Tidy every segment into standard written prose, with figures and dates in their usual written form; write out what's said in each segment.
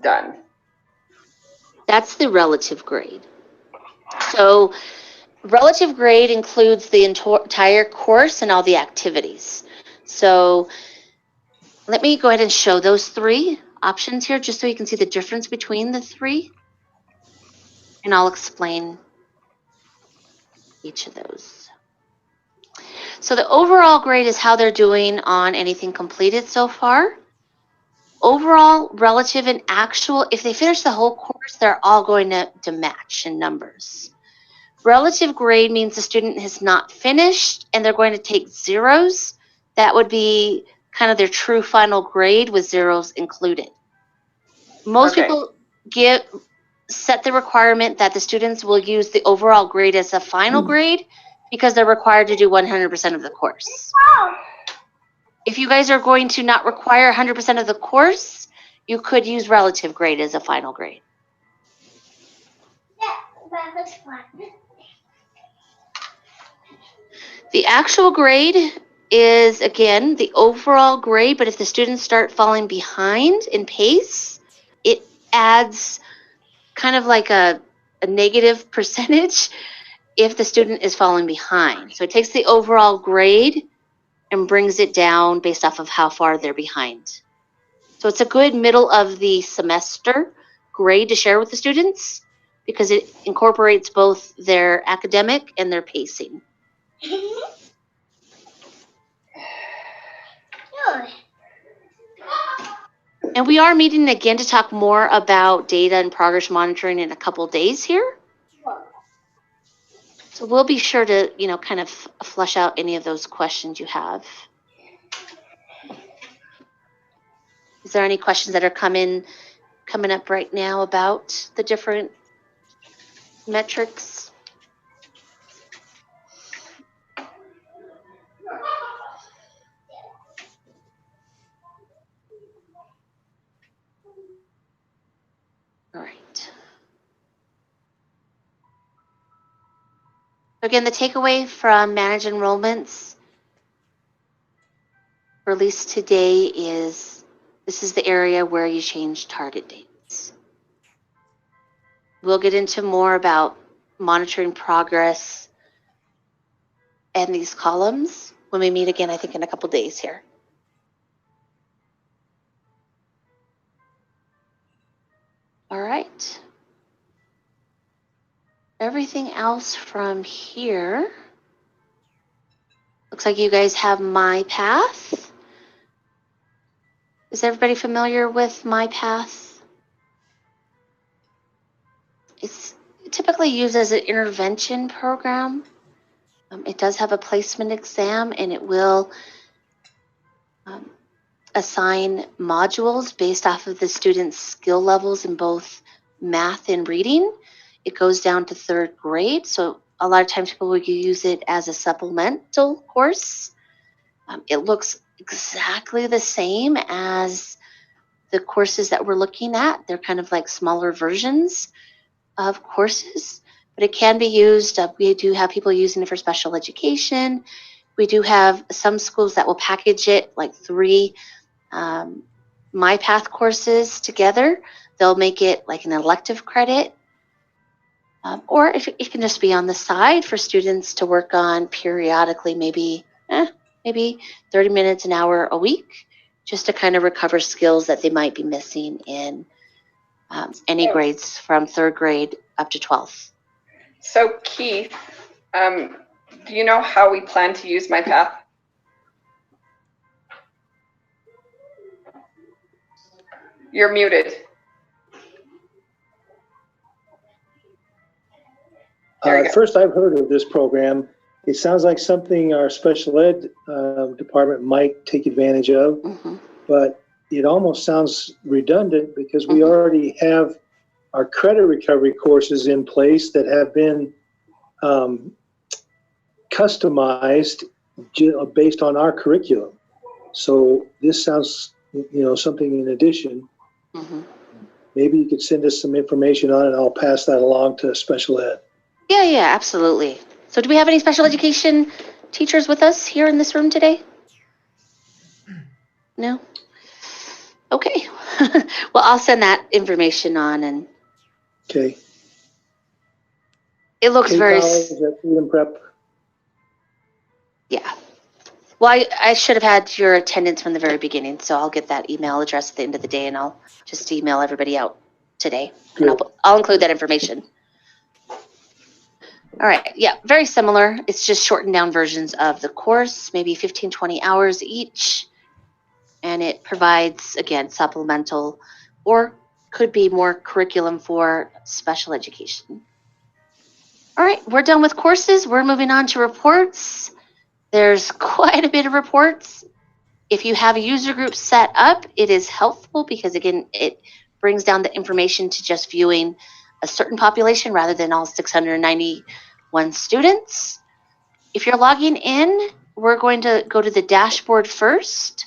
done? That's the relative grade. So relative grade includes the entire course and all the activities. So let me go ahead and show those three options here just so you can see the difference between the three. And I'll explain each of those. So the overall grade is how they're doing on anything completed so far. Overall, relative, and actual, if they finish the whole course, they're all going to match in numbers. Relative grade means the student has not finished and they're going to take zeros. That would be kind of their true final grade with zeros included. Most people set the requirement that the students will use the overall grade as a final grade because they're required to do 100% of the course. If you guys are going to not require 100% of the course, you could use relative grade as a final grade. The actual grade is, again, the overall grade, but if the students start falling behind in pace, it adds kind of like a negative percentage if the student is falling behind. So it takes the overall grade and brings it down based off of how far they're behind. So it's a good middle of the semester grade to share with the students because it incorporates both their academic and their pacing. And we are meeting again to talk more about data and progress monitoring in a couple days here. So we'll be sure to, kind of flush out any of those questions you have. Is there any questions that are coming up right now about the different metrics? All right. Again, the takeaway from Manage Enrollments released today is this is the area where you change target dates. We'll get into more about monitoring progress and these columns when we meet again, I think, in a couple days here. All right. Everything else from here, looks like you guys have MyPath. Is everybody familiar with MyPath? It's typically used as an intervention program. It does have a placement exam, and it will assign modules based off of the student's skill levels in both math and reading. It goes down to third grade, so a lot of times people will use it as a supplemental course. It looks exactly the same as the courses that we're looking at. They're kind of like smaller versions of courses, but it can be used. We do have people using it for special education. We do have some schools that will package it like 3 MyPath courses together. They'll make it like an elective credit. Or if it can just be on the side for students to work on periodically, maybe 30 minutes, an hour a week, just to kind of recover skills that they might be missing in any grades from 3rd grade up to 12th. So Keith, do you know how we plan to use MyPath? You're muted. First, I've heard of this program. It sounds like something our special ed department might take advantage of, but it almost sounds redundant because we already have our credit recovery courses in place that have been customized based on our curriculum. So this sounds, something in addition. Maybe you could send us some information on it, and I'll pass that along to special ed. Yeah, absolutely. So do we have any special education teachers with us here in this room today? No? Okay. Well, I'll send that information on, and Okay. it looks very, Is that Freedom Prep? yeah. Well, I should have had your attendance from the very beginning, so I'll get that email address at the end of the day, and I'll just email everybody out today. And Good. I'll include that information. All right, yeah, very similar. It's just shortened down versions of the course, maybe 15, 20 hours each. And it provides, again, supplemental or could be more curriculum for special education. All right, we're done with courses. We're moving on to reports. There's quite a bit of reports. If you have a user group set up, it is helpful because, again, it brings down the information to just viewing a certain population rather than all 691 students. If you're logging in, we're going to go to the dashboard first.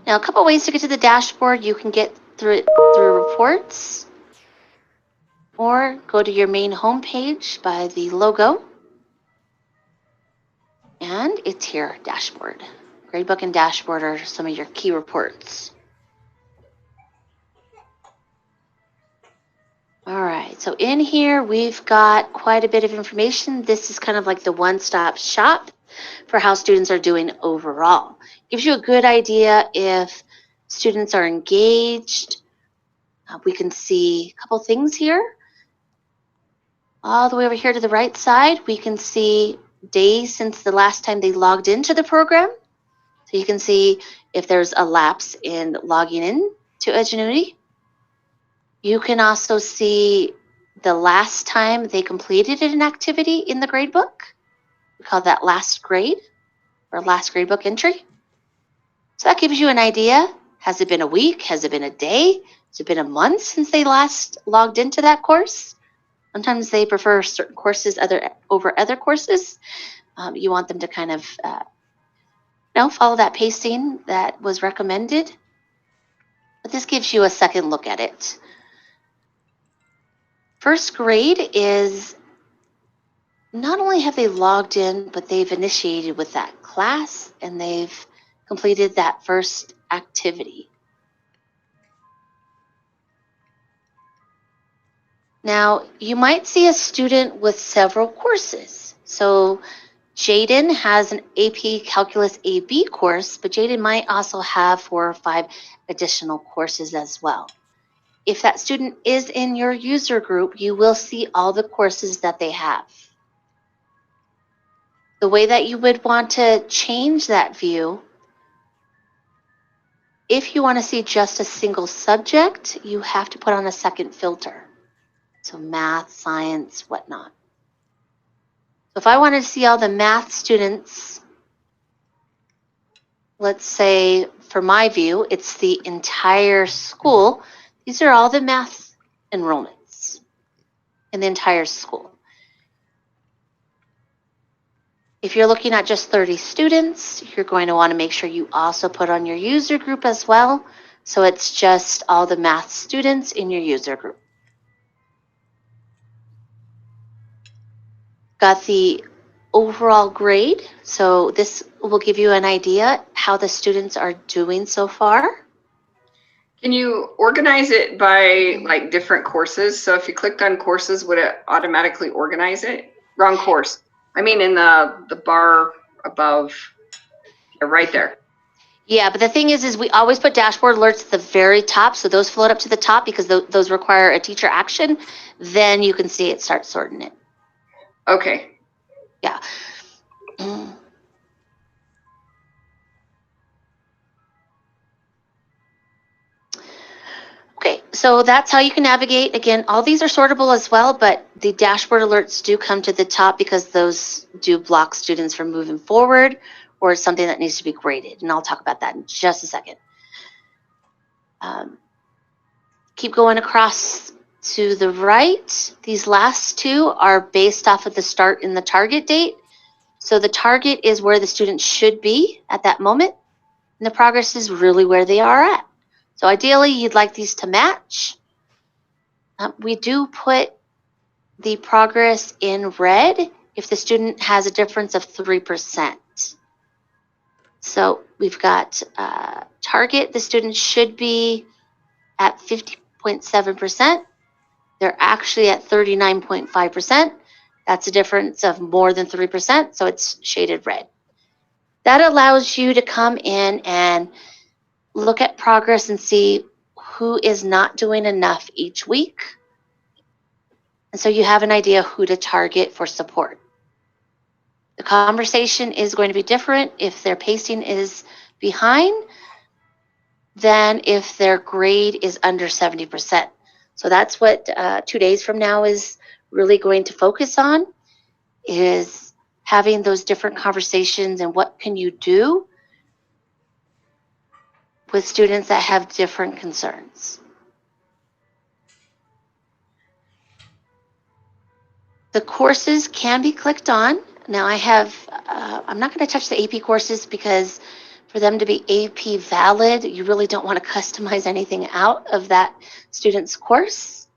Now, a couple ways to get to the dashboard. You can get through it through reports, or go to your main homepage by the logo. And it's here, dashboard. Gradebook and dashboard are some of your key reports. All right, so in here, we've got quite a bit of information. This is kind of like the one-stop shop for how students are doing overall. Gives you a good idea if students are engaged. We can see a couple things here. All the way over here to the right side, we can see days since the last time they logged into the program. So you can see if there's a lapse in logging in to Edgenuity. You can also see the last time they completed an activity in the gradebook. We call that last grade or last gradebook entry. So that gives you an idea. Has it been a week? Has it been a day? Has it been a month since they last logged into that course? Sometimes they prefer certain courses over other courses. You want them to kind of follow that pacing that was recommended. But this gives you a second look at it. First grade is not only have they logged in, but they've initiated with that class and they've completed that first activity. Now, you might see a student with several courses. So Jaden has an AP Calculus AB course, but Jaden might also have 4 or 5 additional courses as well. If that student is in your user group, you will see all the courses that they have. The way that you would want to change that view, if you want to see just a single subject, you have to put on a second filter. So math, science, whatnot. So if I wanted to see all the math students, let's say for my view, it's the entire school. These are all the math enrollments in the entire school. If you're looking at just 30 students, you're going to want to make sure you also put on your user group as well. So it's just all the math students in your user group. Got the overall grade. So this will give you an idea how the students are doing so far. Can you organize it by like different courses? So if you clicked on courses, would it automatically organize it? Wrong course. I mean, in the bar above, right there. Yeah, but the thing is we always put dashboard alerts at the very top. So those float up to the top because those require a teacher action. Then you can see it start sorting it. Okay. Yeah. Okay, so that's how you can navigate. Again, all these are sortable as well, but the dashboard alerts do come to the top because those do block students from moving forward or something that needs to be graded. And I'll talk about that in just a second. Keep going across to the right. These last 2 are based off of the start and the target date. So the target is where the student should be at that moment, and the progress is really where they are at. So ideally, you'd like these to match. We do put the progress in red if the student has a difference of 3%. So we've got target, the student should be at 50.7%. They're actually at 39.5%. That's a difference of more than 3%, so it's shaded red. That allows you to come in and look at progress and see who is not doing enough each week. And so you have an idea who to target for support. The conversation is going to be different if their pacing is behind than if their grade is under 70%. So that's what 2 days from now is really going to focus on, is having those different conversations and what can you do with students that have different concerns. The courses can be clicked on. Now I have, I'm not going to touch the AP courses because for them to be AP valid, you really don't want to customize anything out of that student's course.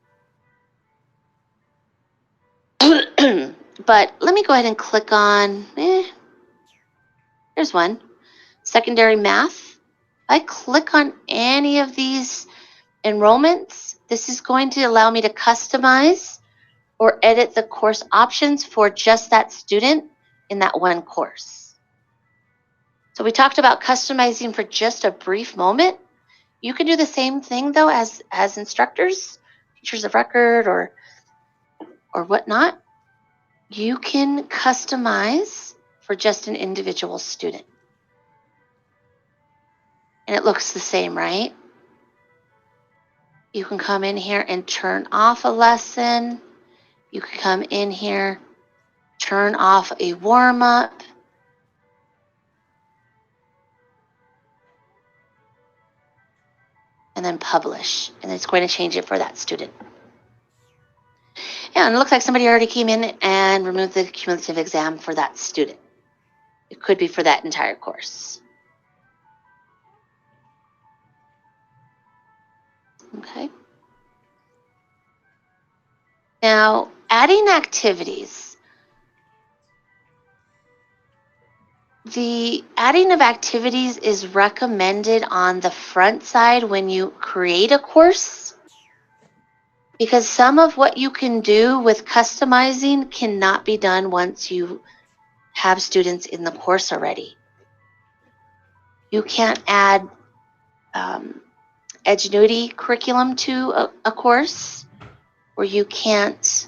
But let me go ahead and click on, there's one, secondary math. I click on any of these enrollments, this is going to allow me to customize or edit the course options for just that student in that one course. So we talked about customizing for just a brief moment. You can do the same thing though as instructors, teachers of record or whatnot. You can customize for just an individual student. And it looks the same, right? You can come in here and turn off a lesson. You can come in here, turn off a warm-up. And then publish. And it's going to change it for that student. Yeah, and it looks like somebody already came in and removed the cumulative exam for that student. It could be for that entire course. Okay. Now, adding activities. The adding of activities is recommended on the front side when you create a course, because some of what you can do with customizing cannot be done once you have students in the course already. You can't add Edgenuity curriculum to a course, or you can't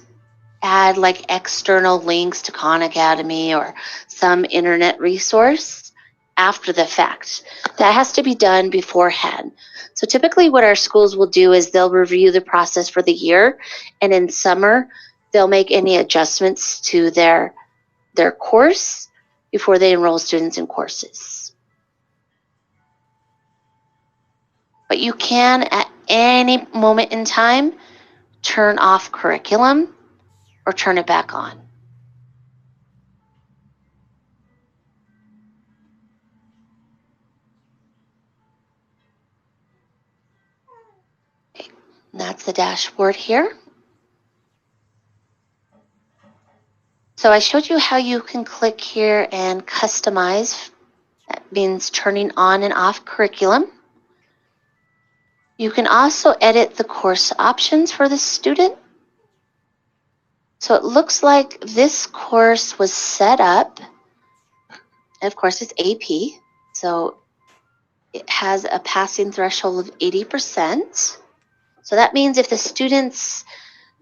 add like external links to Khan Academy or some internet resource after the fact. That has to be done beforehand. So typically what our schools will do is they'll review the process for the year, and in summer they'll make any adjustments to their course before they enroll students in courses. But you can, at any moment in time, turn off curriculum or turn it back on. Okay. And that's the dashboard here. So I showed you how you can click here and customize. That means turning on and off curriculum. You can also edit the course options for the student. So it looks like this course was set up, and of course it's AP, so it has a passing threshold of 80%. So that means if the students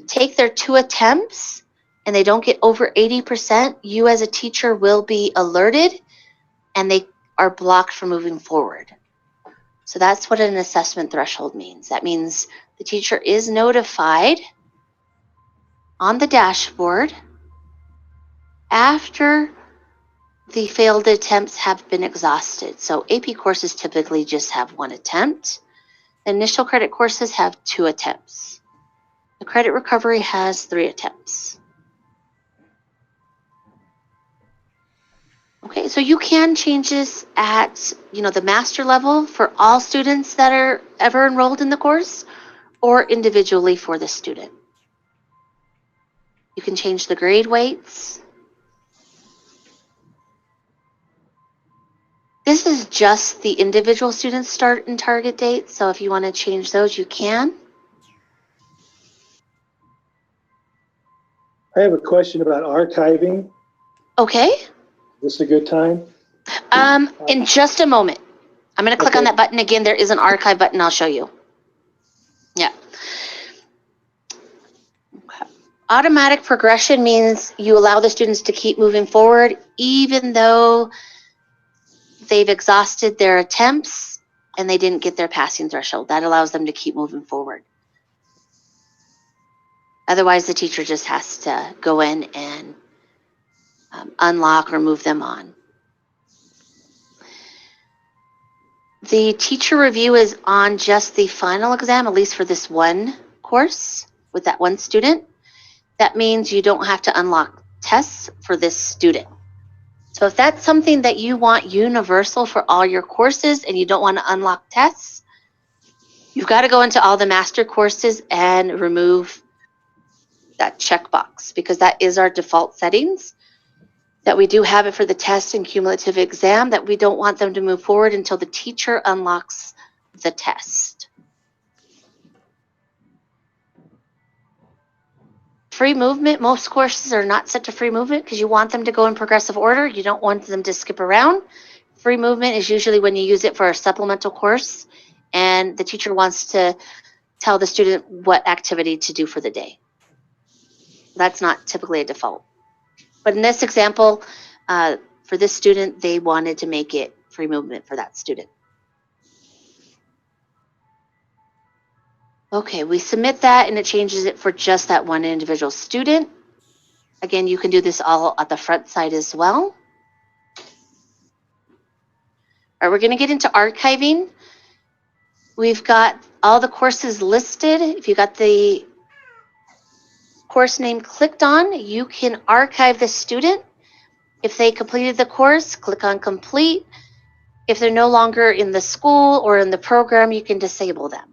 take their 2 attempts and they don't get over 80%, you as a teacher will be alerted and they are blocked from moving forward. So that's what an assessment threshold means. That means the teacher is notified on the dashboard after the failed attempts have been exhausted. So AP courses typically just have 1 attempt. Initial credit courses have 2 attempts. The credit recovery has 3 attempts. Okay, so you can change this at, the master level for all students that are ever enrolled in the course, or individually for the student. You can change the grade weights. This is just the individual students' start and target date, so if you want to change those, you can. I have a question about archiving. Okay. Is this a good time? In just a moment. I'm going to click on Okay. that button again. There is an archive button. I'll show you. Yeah. Okay. Automatic progression means you allow the students to keep moving forward even though they've exhausted their attempts and they didn't get their passing threshold. That allows them to keep moving forward. Otherwise, the teacher just has to go in and unlock or move them on. The teacher review is on just the final exam, at least for this one course with that one student. That means you don't have to unlock tests for this student. So if that's something that you want universal for all your courses and you don't want to unlock tests, you've got to go into all the master courses and remove that checkbox, because that is our default settings, that we do have it for the test and cumulative exam, that we don't want them to move forward until the teacher unlocks the test. Free movement, most courses are not set to free movement because you want them to go in progressive order. You don't want them to skip around. Free movement is usually when you use it for a supplemental course and the teacher wants to tell the student what activity to do for the day. That's not typically a default. But in this example, for this student, they wanted to make it free movement for that student. Okay, we submit that and it changes it for just that one individual student. Again, you can do this all at the front side as well. All right, we're going to get into archiving. We've got all the courses listed. If you got the course name clicked on, you can archive the student. If they completed the course, click on complete. If they're no longer in the school or in the program, you can disable them.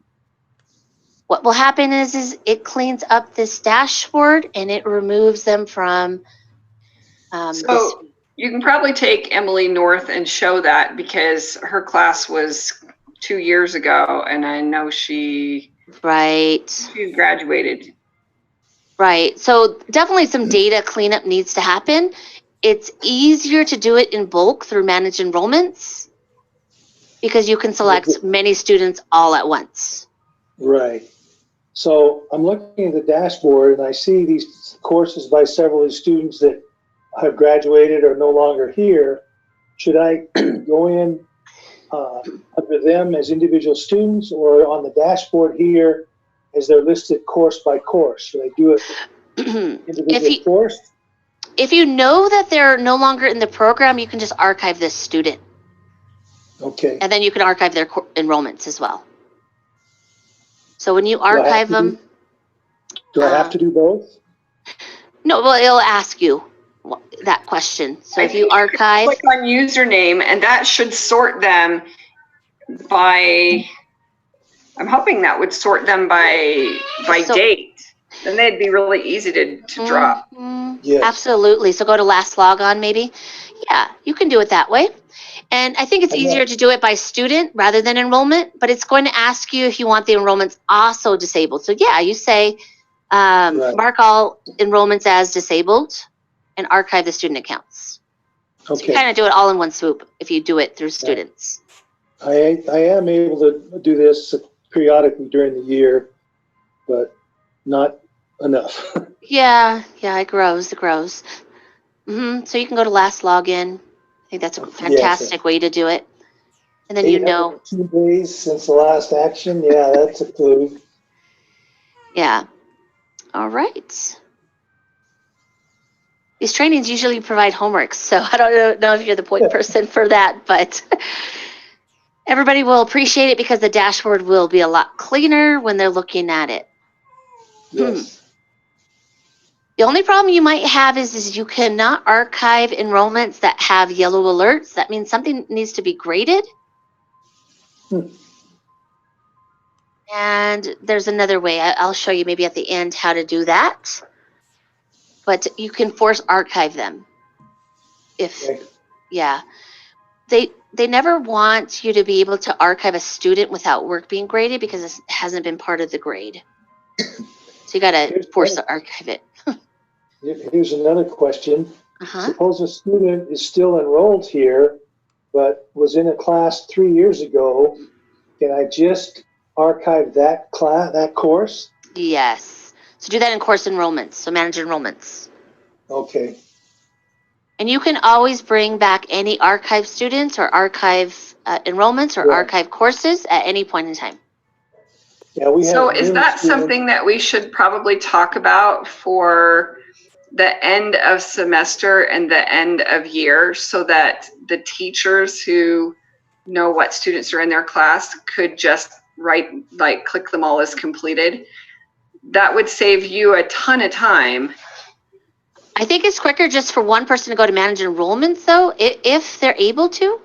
What will happen is it cleans up this dashboard and it removes them from So you can probably take Emily North and show that, because her class was 2 years ago and I know she graduated. Right. So definitely some data cleanup needs to happen. It's easier to do it in bulk through managed enrollments because you can select many students all at once. Right. So I'm looking at the dashboard and I see these courses by several of the students that have graduated or no longer here. Should I go in under them as individual students or on the dashboard here as they're listed course by course? Should I do it individual course? If you know that they're no longer in the program, you can just archive this student. Okay. And then you can archive their enrollments as well. So when you archive them... Do I have to do both? No, well, it'll ask you that question. So if you archive... Click on username and that should sort them by... I'm hoping that would sort them by date. Then they'd be really easy to drop. Yes. Absolutely. So go to last log on maybe. Yeah, you can do it that way. And I think it's easier to do it by student rather than enrollment, but it's going to ask you if you want the enrollments also disabled. So yeah, you say, mark all enrollments as disabled and archive the student accounts. Okay. So you kind of do it all in one swoop if you do it through students. I am able to do this periodically during the year, but not enough. Yeah, it grows. So you can go to last login. I think that's a fantastic way to do it. And then 2 days since the last action. Yeah, that's a clue. Yeah. All right. These trainings usually provide homework, so I don't know if you're the point person for that, but everybody will appreciate it because the dashboard will be a lot cleaner when they're looking at it. Yes. The only problem you might have is you cannot archive enrollments that have yellow alerts. That means something needs to be graded. And there's another way. I'll show you maybe at the end how to do that. But you can force archive them. they never want you to be able to archive a student without work being graded because it hasn't been part of the grade. So you got to force to archive it. Here's another question. Uh-huh. Suppose a student is still enrolled here, but was in a class 3 years ago. Can I just archive that course? Yes. So do that in course enrollments. So manage enrollments. Okay. And you can always bring back any archive students or archive enrollments or archive courses at any point in time. Yeah, we have. So is that something that we should probably talk about for the end of semester and the end of year, so that the teachers who know what students are in their class could just click them all as completed? That would save you a ton of time. I think it's quicker just for one person to go to manage enrollments, though, if they're able to.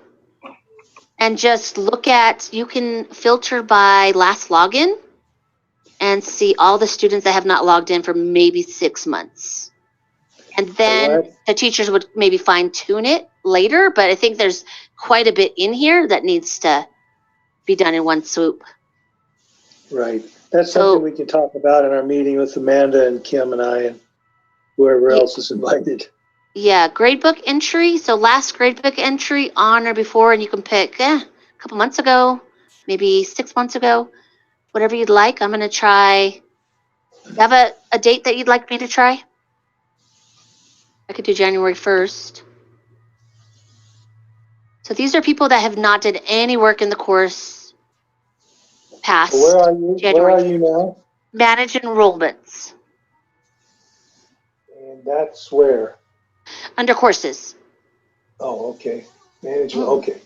And just look at, you can filter by last login and see all the students that have not logged in for maybe 6 months. And then the teachers would maybe fine tune it later, but I think there's quite a bit in here that needs to be done in one swoop. Right. That's something we can talk about in our meeting with Amanda and Kim and I and whoever else is invited. Yeah, gradebook entry. So last gradebook entry on or before, and you can pick a couple months ago, maybe 6 months ago, whatever you'd like. I'm going to try. You have a date that you'd like me to try? I could do January 1st. So these are people that have not did any work in the course past. So where are you? January. Where are you now? Manage enrollments. And that's where? Under courses. Oh, okay. Management, okay.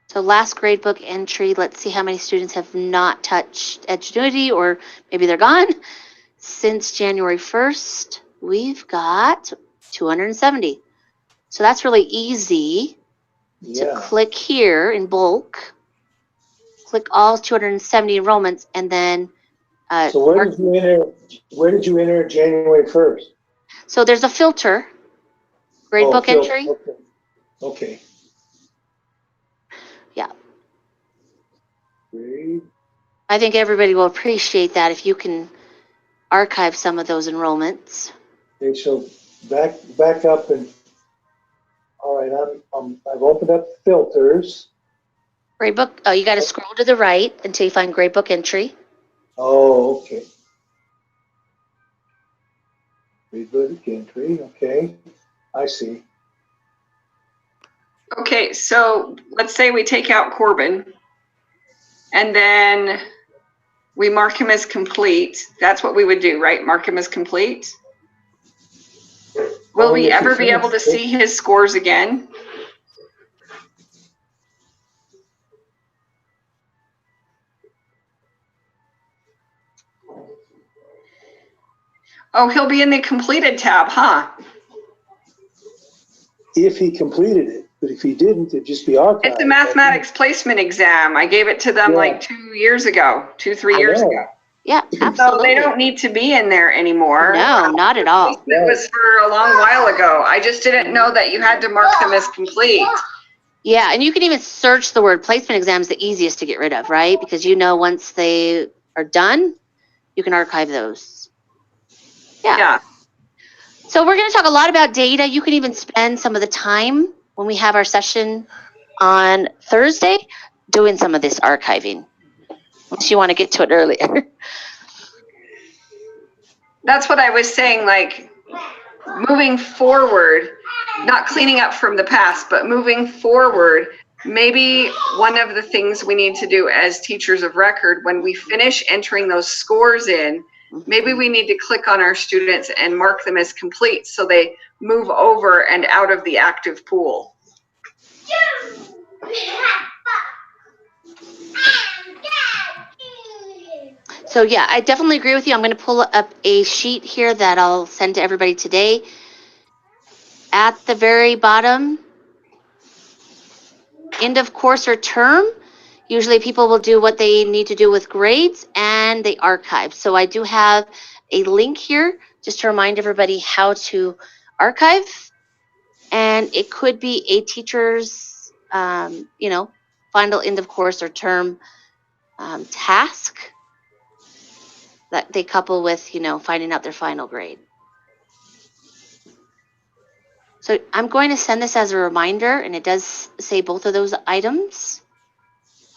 So last gradebook entry, let's see how many students have not touched Edgenuity, or maybe they're gone. Since January 1st, we've got 270. So that's really easy to click here in bulk, click all 270 enrollments, and then so where did you enter January 1st? So there's a filter, gradebook entry. Okay. Yeah. Great. I think everybody will appreciate that if you can archive some of those enrollments. Okay, so back up and all right, I've opened up filters. Gradebook. Oh, you got to scroll to the right until you find gradebook entry. Oh, okay. Gradebook entry. Okay, I see. Okay, so let's say we take out Corbin, and then we mark him as complete. That's what we would do, right? Mark him as complete. Will we ever be able to see his scores again? Oh, he'll be in the completed tab, huh? If he completed it, but if he didn't, it'd just be archived. It's a mathematics placement exam. I gave it to them like 3 years ago. Yeah, absolutely. So they don't need to be in there anymore. No, not at all. It was for a long while ago. I just didn't know that you had to mark them as complete. Yeah, and you can even search the word placement exam is the easiest to get rid of, right? Because you know once they are done, you can archive those. Yeah. So we're going to talk a lot about data. You can even spend some of the time when we have our session on Thursday doing some of this archiving, unless you want to get to it earlier. That's what I was saying, like moving forward, not cleaning up from the past, but moving forward, maybe one of the things we need to do as teachers of record, when we finish entering those scores in, maybe we need to click on our students and mark them as complete so they move over and out of the active pool. So yeah, I definitely agree with you. I'm going to pull up a sheet here that I'll send to everybody today. At the very bottom, end of course or term, Usually people will do what they need to do with grades and they archive. So I do have a link here just to remind everybody how to archive. And it could be a teacher's, final end of course or term task that they couple with, finding out their final grade. So I'm going to send this as a reminder, and it does say both of those items.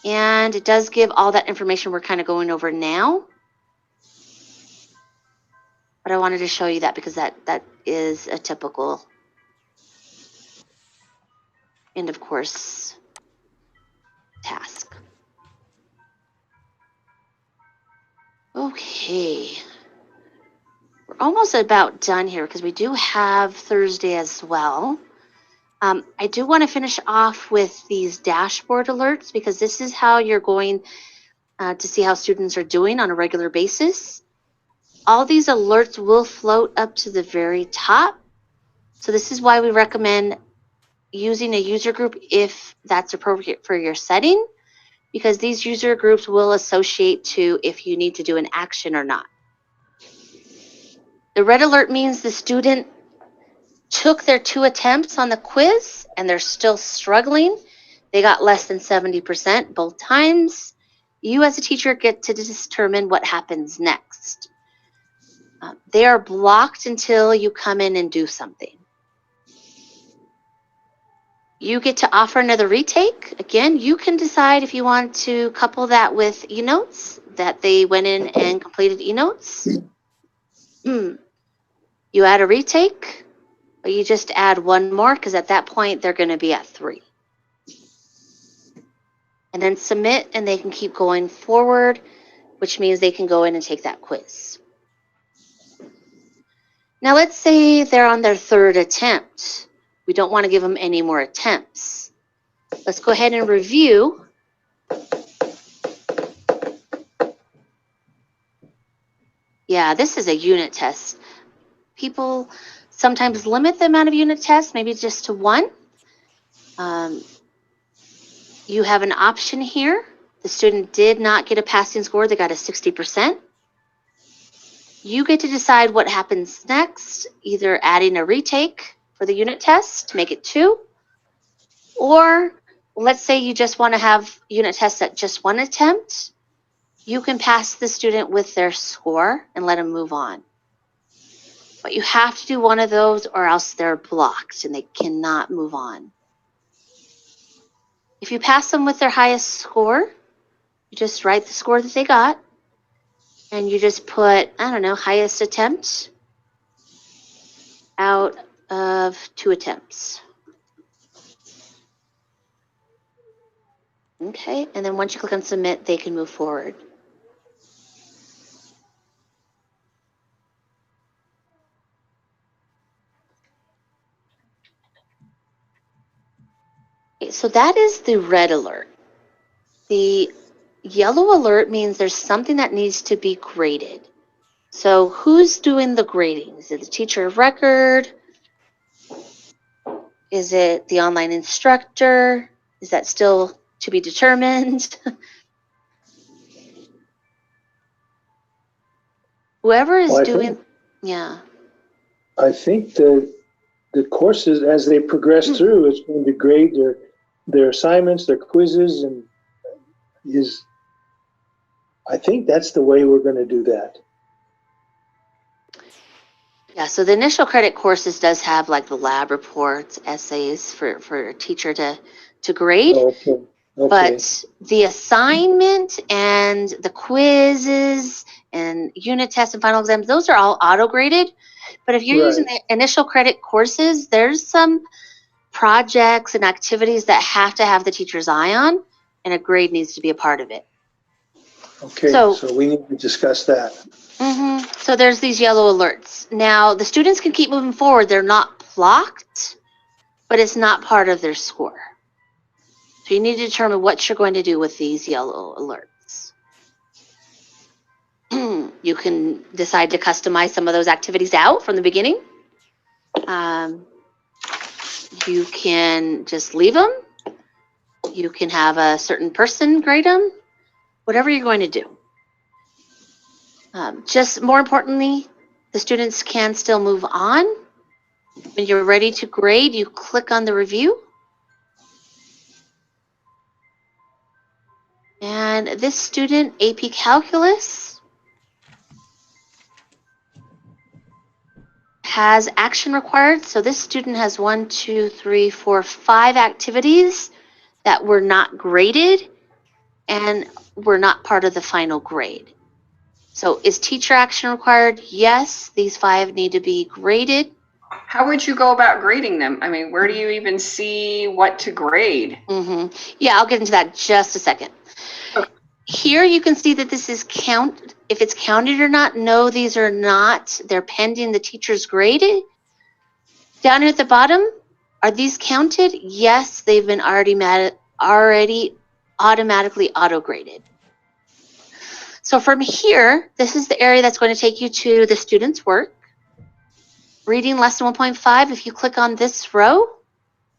And it does give all that information we're kind of going over now. But I wanted to show you that because that is a typical end of course task. Okay. We're almost about done here because we do have Thursday as well. I do want to finish off with these dashboard alerts because this is how you're going to see how students are doing on a regular basis. All these alerts will float up to the very top. So this is why we recommend using a user group if that's appropriate for your setting, because these user groups will associate to if you need to do an action or not. The red alert means the student took their 2 attempts on the quiz and they're still struggling. They got less than 70% both times. You as a teacher get to determine what happens next. They are blocked until you come in and do something. You get to offer another retake. Again, you can decide if you want to couple that with e-notes, that they went in and completed e-notes. You add a retake. But you just add 1 more because at that point they're going to be at 3. And then submit and they can keep going forward, which means they can go in and take that quiz. Now let's say they're on their 3rd attempt. We don't want to give them any more attempts. Let's go ahead and review. Yeah, this is a unit test. People sometimes limit the amount of unit tests, maybe just to 1. You have an option here. The student did not get a passing score. They got a 60%. You get to decide what happens next, either adding a retake for the unit test to make it 2, or let's say you just want to have unit tests at just 1 attempt. You can pass the student with their score and let them move on. But you have to do one of those or else they're blocked and they cannot move on. If you pass them with their highest score, you just write the score that they got and you just put, I don't know, highest attempt out of 2 attempts. Okay, and then once you click on submit, they can move forward. Okay, so that is the red alert. The yellow alert means there's something that needs to be graded. So who's doing the grading? Is it the teacher of record? Is it the online instructor? Is that still to be determined? Whoever is doing, yeah. I think the courses, as they progress through, it's going to grade their assignments, their quizzes, and I think that's the way we're going to do that. Yeah, so the initial credit courses does have like the lab reports, essays for a teacher to grade. Okay. But the assignment and the quizzes and unit tests and final exams, those are all auto-graded. But if you're using the initial credit courses, there's some projects and activities that have to have the teacher's eye on, and a grade needs to be a part of it. Okay, so we need to discuss that. So there's these yellow alerts. Now, the students can keep moving forward. They're not blocked, but it's not part of their score. So you need to determine what you're going to do with these yellow alerts. You can decide to customize some of those activities out from the beginning. You can just leave them. You can have a certain person grade them, whatever you're going to do. Just more importantly, the students can still move on. When you're ready to grade, you click on the review. And this student, AP Calculus, has action required. So this student has 1, 2, 3, 4, 5 activities that were not graded and were not part of the final grade. So is teacher action required? Yes, these 5 need to be graded. How would you go about grading them? I mean, where do you even see what to grade? Yeah, I'll get into that in just a second. Okay. Here you can see that this is count. If it's counted or not, no, these are not. They're pending the teacher's grade. Down here at the bottom, are these counted? Yes, they've been already automatically auto-graded. So from here, this is the area that's going to take you to the student's work. Reading lesson 1.5, if you click on this row,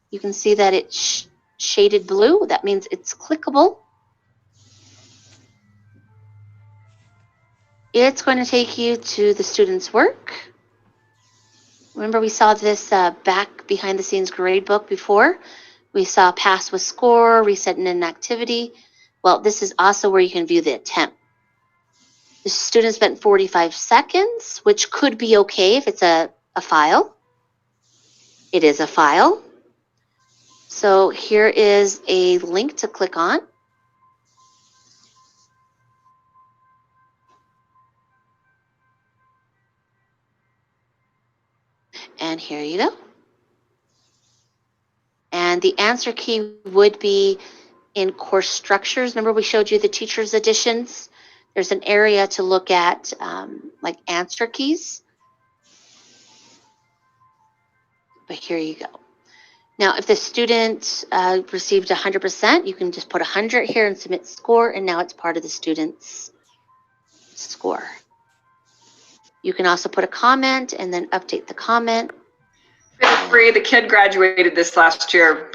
you can see that it's shaded blue. That means it's clickable. It's going to take you to the student's work. Remember we saw this back behind the scenes grade book before. We saw pass with score, reset an activity. Well, this is also where you can view the attempt. The student spent 45 seconds, which could be okay if it's a file. It is a file. So here is a link to click on. And here you go. And the answer key would be in course structures. Remember we showed you the teacher's editions? There's an area to look at like answer keys. But here you go. Now, if the student received 100%, you can just put 100 here and submit score, and now it's part of the student's score. You can also put a comment and then update the comment. Feel free, the kid graduated this last year.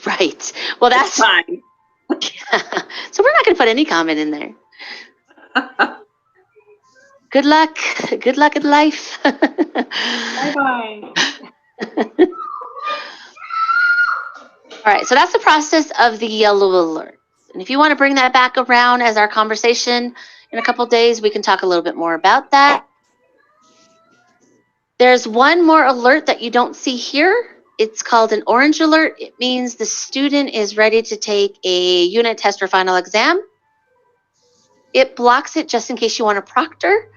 Right. Well, that's fine. So we're not going to put any comment in there. Good luck. Good luck in life. Bye-bye. All right, so that's the process of the yellow alert. And if you want to bring that back around as our conversation in a couple of days, we can talk a little bit more about that. There's one more alert that you don't see here. It's called an orange alert. It means the student is ready to take a unit test or final exam. It blocks it just in case you want to proctor.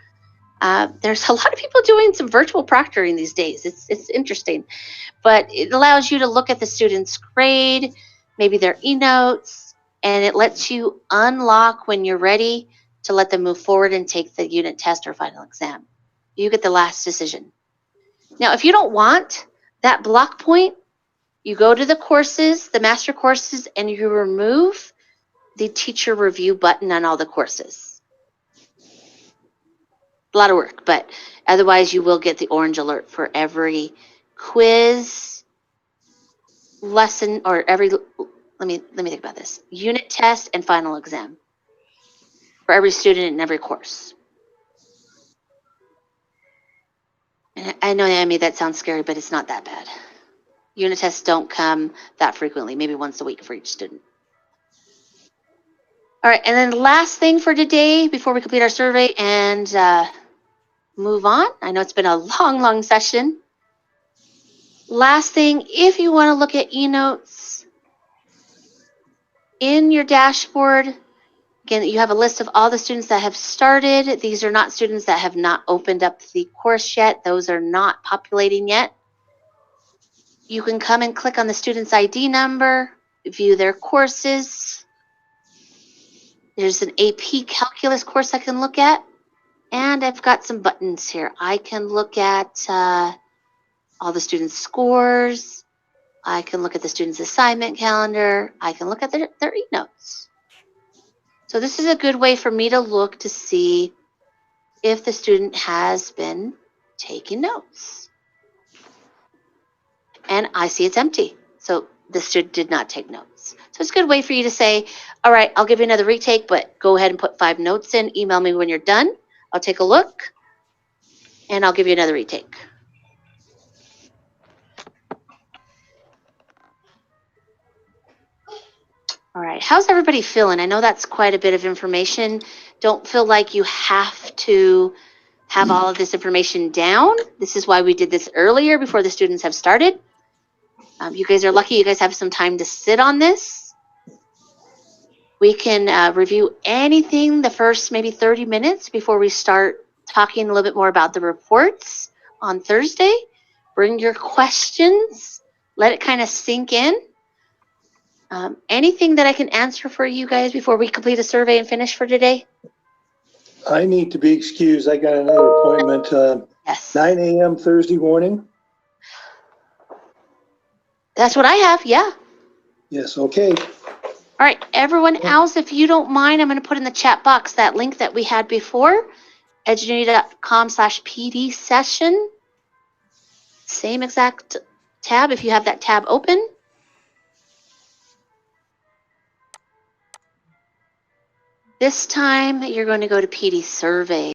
There's a lot of people doing some virtual proctoring these days. It's interesting, but it allows you to look at the student's grade, maybe their e-notes, and it lets you unlock when you're ready to let them move forward and take the unit test or final exam. You get the last decision. Now, if you don't want that block point, you go to the courses, the master courses, and you remove the teacher review button on all the courses. A lot of work, but otherwise you will get the orange alert for every quiz, lesson, or every, let me think about this, unit test and final exam for every student in every course. And I know I made that sound scary, but it's not that bad. Unit tests don't come that frequently, maybe once a week for each student. All right, and then the last thing for today before we complete our survey and move on. I know it's been a long session. Last thing, if you want to look at e-notes in your dashboard, again, you have a list of all the students that have started. These are not students that have not opened up the course yet. Those are not populating yet. You can come and click on the student's ID number, view their courses. There's an AP Calculus course I can look at. And I've got some buttons here. I can look at all the students' scores. I can look at the student's assignment calendar. I can look at their e-notes. So this is a good way for me to look to see if the student has been taking notes. And I see it's empty. So the student did not take notes. So it's a good way for you to say, all right, I'll give you another retake, but go ahead and put 5 notes in. Email me when you're done. I'll take a look, and I'll give you another retake. All right, how's everybody feeling? I know that's quite a bit of information. Don't feel like you have to have all of this information down. This is why we did this earlier before the students have started. You guys are lucky you guys have some time to sit on this. We can review anything the first maybe 30 minutes before we start talking a little bit more about the reports on Thursday. Bring your questions. Let it kind of sink in. Anything that I can answer for you guys before we complete a survey and finish for today? I need to be excused. I got another appointment, Yes. 9 a.m. Thursday morning. That's what I have, yeah. Yes, okay. All right, everyone else, if you don't mind, I'm going to put in the chat box that link that we had before, edgenuity.com/PD session. Same exact tab if you have that tab open. This time, you're going to go to PD survey.